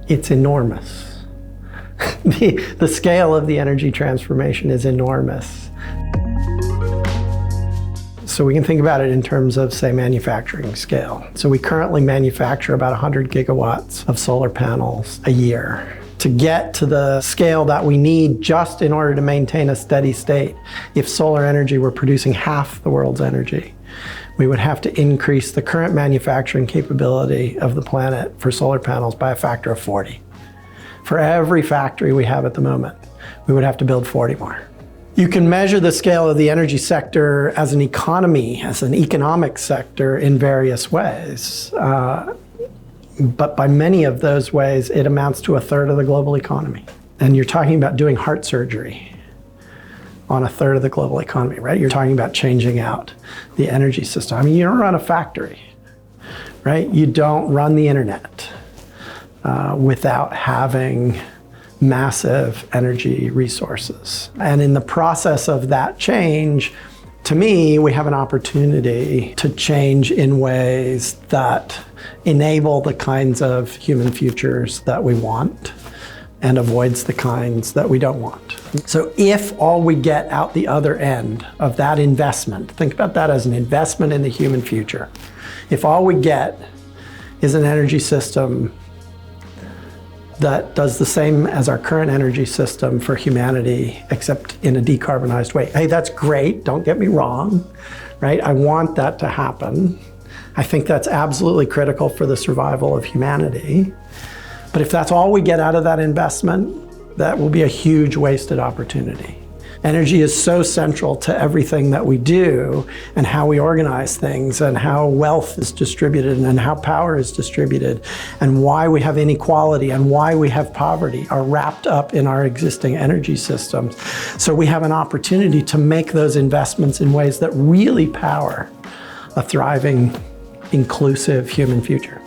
It's enormous. The scale of the energy transformation is enormous. So we can think about it in terms of, say, manufacturing scale. So we currently manufacture about 100 gigawatts of solar panels a year. To get to the scale that we need just in order to maintain a steady state, if solar energy were producing half the world's energy, we would have to increase the current manufacturing capability of the planet for solar panels by a factor of 40. For every factory we have at the moment, we would have to build 40 more. You can measure the scale of the energy sector as an economy, as an economic sector in various ways. But by many of those ways, it amounts to a third of the global economy. And you're talking about doing heart surgery on a third of the global economy, right? You're talking about changing out the energy system. I mean, you don't run a factory, right? You don't run the internet without having massive energy resources. And in the process of that change, to me, we have an opportunity to change in ways that enable the kinds of human futures that we want and avoids the kinds that we don't want. So if all we get out the other end of that investment, think about that as an investment in the human future. If all we get is an energy system that does the same as our current energy system for humanity, except in a decarbonized way. Hey, that's great, don't get me wrong, right? I want that to happen. I think that's absolutely critical for the survival of humanity. But if that's all we get out of that investment, that will be a huge wasted opportunity. Energy is so central to everything that we do and how we organize things and how wealth is distributed and how power is distributed and why we have inequality and why we have poverty are wrapped up in our existing energy systems. So we have an opportunity to make those investments in ways that really power a thriving, inclusive human future.